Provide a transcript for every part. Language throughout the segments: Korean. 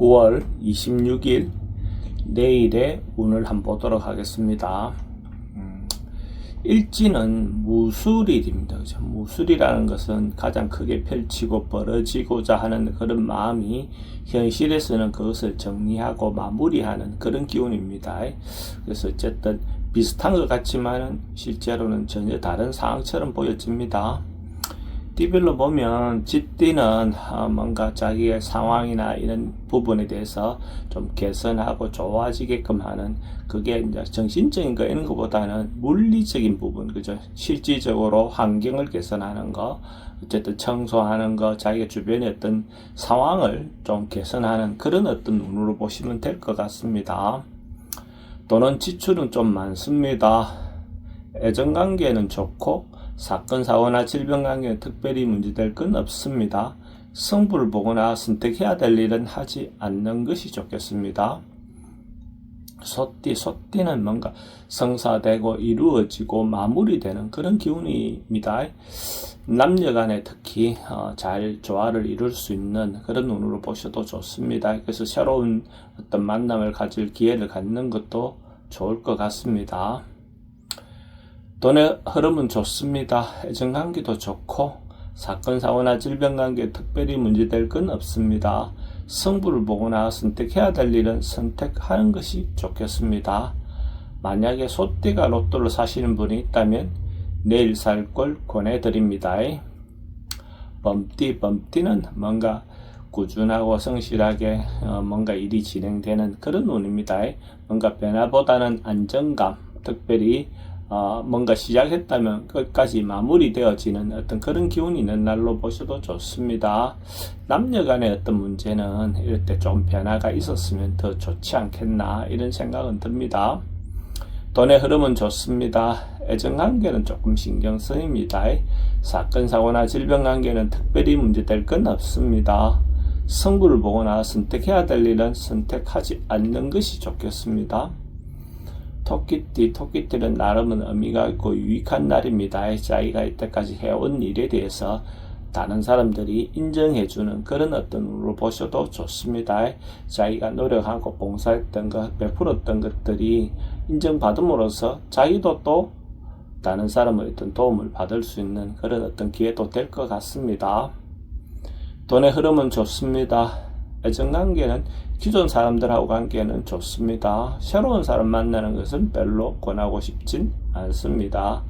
9월 26일 내일의 운을 한번 보도록 하겠습니다. 일지는 무술일입니다. 그죠? 무술이라는 것은 가장 크게 펼치고 벌어지고자 하는 그런 마음이 현실에서는 그것을 정리하고 마무리하는 그런 기운입니다. 그래서 어쨌든 비슷한 것 같지만 실제로는 전혀 다른 상황처럼 보여집니다. 띠별로 보면 쥐띠는 뭔가 자기의 상황이나 이런 부분에 대해서 좀 개선하고 좋아지게끔 하는, 그게 이제 정신적인 거 이런 것보다는 물리적인 부분, 그죠? 실질적으로 환경을 개선하는 거, 어쨌든 청소하는 거, 자기가 주변의 어떤 상황을 좀 개선하는 그런 어떤 운으로 보시면 될 것 같습니다. 또는 지출은 좀 많습니다. 애정관계는 좋고 사건, 사고나 질병 관계에 특별히 문제될 건 없습니다. 승부를 보거나 선택해야 될 일은 하지 않는 것이 좋겠습니다. 소띠는 뭔가 성사되고 이루어지고 마무리되는 그런 기운입니다. 남녀 간에 특히 잘 조화를 이룰 수 있는 그런 운으로 보셔도 좋습니다. 그래서 새로운 어떤 만남을 가질 기회를 갖는 것도 좋을 것 같습니다. 돈의 흐름은 좋습니다. 애정관계도 좋고 사건, 사고나 질병관계에 특별히 문제될 건 없습니다. 승부를 보거나 선택해야 될 일은 선택하는 것이 좋겠습니다. 만약에 소띠가 로또를 사시는 분이 있다면 내일 살 걸 권해드립니다. 범띠는 뭔가 꾸준하고 성실하게 뭔가 일이 진행되는 그런 운입니다. 뭔가 변화보다는 안정감, 특별히 뭔가 시작했다면 끝까지 마무리되어지는 어떤 그런 기운이 있는 날로 보셔도 좋습니다. 남녀 간의 어떤 문제는 이럴 때 좀 변화가 있었으면 더 좋지 않겠나 이런 생각은 듭니다. 돈의 흐름은 좋습니다. 애정관계는 조금 신경 쓰입니다. 사건, 사고나 질병 관계는 특별히 문제될 건 없습니다. 승부를 보거나 선택해야 될 일은 선택하지 않는 것이 좋겠습니다. 토끼띠는 나름은 의미가 있고 유익한 날입니다. 자기가 이때까지 해온 일에 대해서 다른 사람들이 인정해주는 그런 어떤 운으로 보셔도 좋습니다. 자기가 노력하고 봉사했던 것, 베풀었던 것들이 인정받음으로써 자기도 또 다른 사람의 어떤 도움을 받을 수 있는 그런 어떤 기회도 될 것 같습니다. 돈의 흐름은 좋습니다. 애정관계는 기존 사람들하고 관계는 좋습니다. 새로운 사람 만나는 것은 별로 권하고 싶진 않습니다.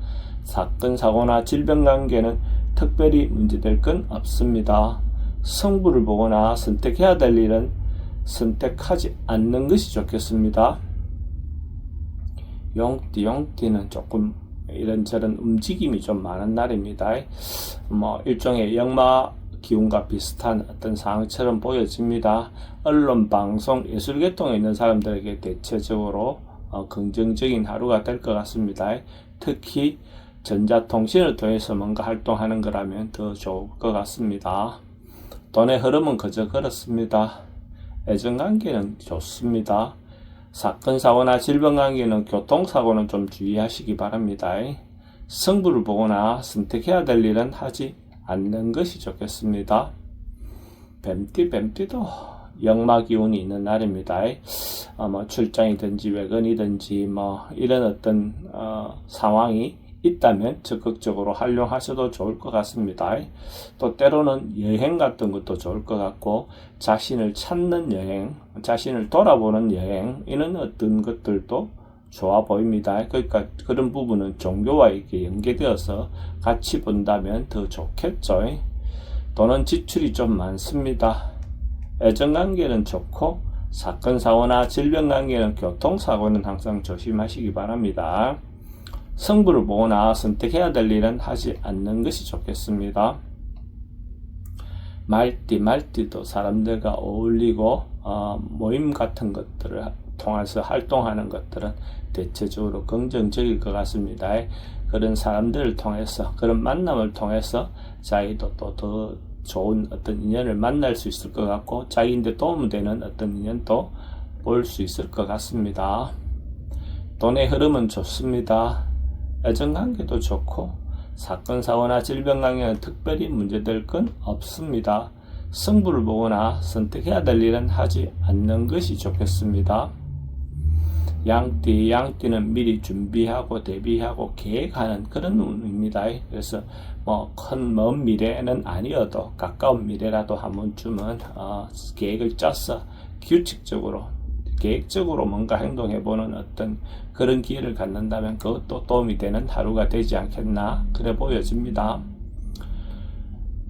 사건, 사고나 질병 관계는 특별히 문제될 건 없습니다. 승부를 보거나 선택해야 될 일은 선택하지 않는 것이 좋겠습니다. 용띠는 조금 이런저런 움직임이 좀 많은 날입니다. 일종의 역마 기운과 비슷한 어떤 상황처럼 보여집니다. 언론, 방송, 예술계통에 있는 사람들에게 대체적으로 긍정적인 하루가 될 것 같습니다. 특히 전자통신을 통해서 뭔가 활동하는 거라면 더 좋을 것 같습니다. 돈의 흐름은 그저 그렇습니다. 애정관계는 좋습니다. 사건, 사고나 질병 관계는 교통사고는 좀 주의하시기 바랍니다. 승부를 보거나 선택해야 될 일은 하지 않는 것이 좋겠습니다. 뱀띠도 역마 기운이 있는 날입니다. 출장이든지 외근이든지 이런 어떤 상황이 있다면 적극적으로 활용하셔도 좋을 것 같습니다. 또 때로는 여행 같은 것도 좋을 것 같고, 자신을 찾는 여행, 자신을 돌아보는 여행, 이런 어떤 것들도 좋아 보입니다. 그러니까 그런 부분은 종교와 이렇게 연계되어서 같이 본다면 더 좋겠죠. 돈은 지출이 좀 많습니다. 애정관계는 좋고 사건, 사고나 질병 관계는 교통사고는 항상 조심하시기 바랍니다. 승부를 보거나 선택해야 될 일은 하지 않는 것이 좋겠습니다. 말띠도 사람들과 어울리고 모임 같은 것들을 통해서 활동하는 것들은 대체적으로 긍정적일 것 같습니다. 그런 사람들을 통해서, 그런 만남을 통해서 자기도 또 더 좋은 어떤 인연을 만날 수 있을 것 같고, 자기인데 도움되는 어떤 인연도 볼 수 있을 것 같습니다. 돈의 흐름은 좋습니다. 애정관계도 좋고 사건, 사고나 질병 관계는 특별히 문제될 건 없습니다. 승부를 보거나 선택해야 될 일은 하지 않는 것이 좋겠습니다. 양띠는 미리 준비하고 대비하고 계획하는 그런 운입니다. 그래서 먼 미래는 아니어도 가까운 미래라도 한 번쯤은 계획을 짜서 계획적으로 뭔가 행동해보는 어떤 그런 기회를 갖는다면 그것도 도움이 되는 하루가 되지 않겠나 그래 보여집니다.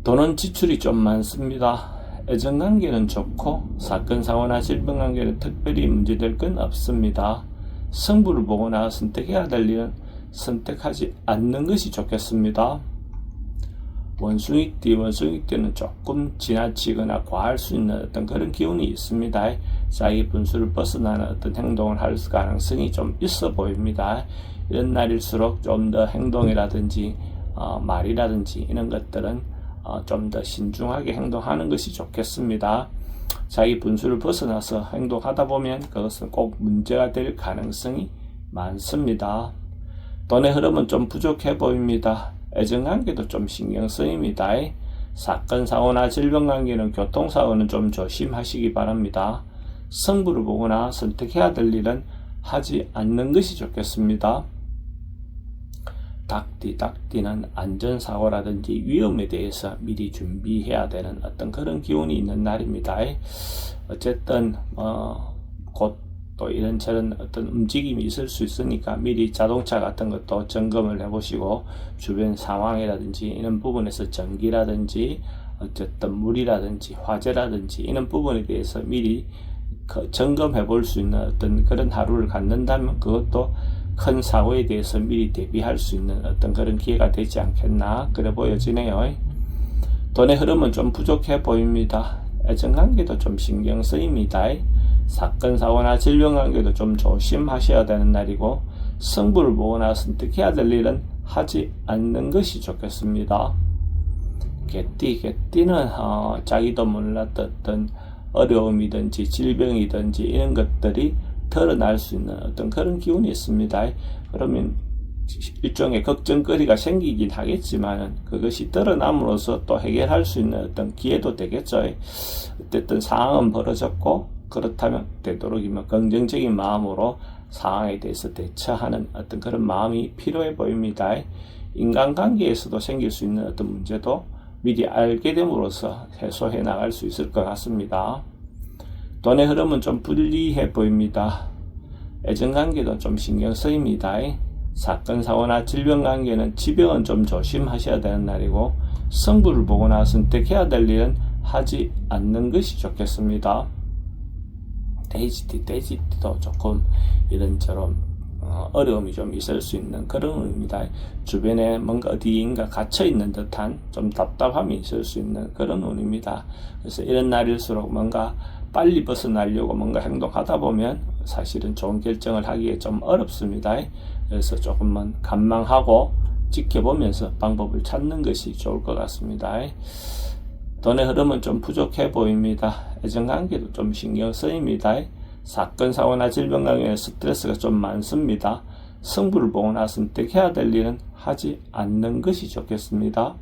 돈은 지출이 좀 많습니다. 애정관계는 좋고 사건 사고나 질병 관계는 특별히 문제될 건 없습니다. 승부를 보거나 선택해야 될 일은 선택하지 않는 것이 좋겠습니다. 원숭이띠는 조금 지나치거나 과할 수 있는 어떤 그런 기운이 있습니다. 자기 분수를 벗어나는 어떤 행동을 할 가능성이 좀 있어 보입니다. 이런 날일수록 좀 더 행동이라든지 말이라든지 이런 것들은 좀 더 신중하게 행동하는 것이 좋겠습니다. 자기 분수를 벗어나서 행동하다 보면 그것은 꼭 문제가 될 가능성이 많습니다. 돈의 흐름은 좀 부족해 보입니다. 애정관계도 좀 신경 쓰입니다. 사건 사고나 질병 관계는 교통사고는 좀 조심하시기 바랍니다. 승부를 보거나 선택해야 될 일은 하지 않는 것이 좋겠습니다. 닭띠는 안전사고라든지 위험에 대해서 미리 준비해야 되는 어떤 그런 기운이 있는 날입니다. 어쨌든 곧 또 이런저런 어떤 움직임이 있을 수 있으니까 미리 자동차 같은 것도 점검을 해보시고 주변 상황이라든지 이런 부분에서 전기라든지 어쨌든 물이라든지 화재라든지 이런 부분에 대해서 미리 점검해 볼 수 있는 어떤 그런 하루를 갖는다면 그것도 큰 사고에 대해서 미리 대비할 수 있는 어떤 그런 기회가 되지 않겠나 그래 보여지네요. 돈의 흐름은 좀 부족해 보입니다. 애정관계도 좀 신경 쓰입니다. 사건 사고나 질병 관계도 좀 조심하셔야 되는 날이고 승부를 보거나 선택해야 될 일은 하지 않는 것이 좋겠습니다. 개띠는 자기도 몰랐던 어떤 어려움이든지 질병이든지 이런 것들이 드러날 수 있는 어떤 그런 기운이 있습니다. 그러면 일종의 걱정거리가 생기긴 하겠지만 그것이 드러남으로써 또 해결할 수 있는 어떤 기회도 되겠죠. 어쨌든 상황은 벌어졌고 그렇다면 되도록이면 긍정적인 마음으로 상황에 대해서 대처하는 어떤 그런 마음이 필요해 보입니다. 인간관계에서도 생길 수 있는 어떤 문제도 미리 알게 됨으로써 해소해 나갈 수 있을 것 같습니다. 돈의 흐름은 좀 불리해 보입니다. 애정관계도 좀 신경 쓰입니다. 사건 사고나 질병 관계는 지병은 좀 조심하셔야 되는 날이고 승부를 보거나 선택해야 될 일은 하지 않는 것이 좋겠습니다. 돼지띠도 조금 이런저런 어려움이 좀 있을 수 있는 그런 운입니다. 주변에 뭔가 어디인가 갇혀 있는 듯한 좀 답답함이 있을 수 있는 그런 운입니다. 그래서 이런 날일수록 뭔가 빨리 벗어나려고 뭔가 행동하다 보면 사실은 좋은 결정을 하기에 좀 어렵습니다. 그래서 조금만 관망하고 지켜보면서 방법을 찾는 것이 좋을 것 같습니다. 돈의 흐름은 좀 부족해 보입니다. 애정관계도 좀 신경 쓰입니다. 사건 사고나 질병 관계에 스트레스가 좀 많습니다. 승부를 보거나 선택해야 될 일은 하지 않는 것이 좋겠습니다.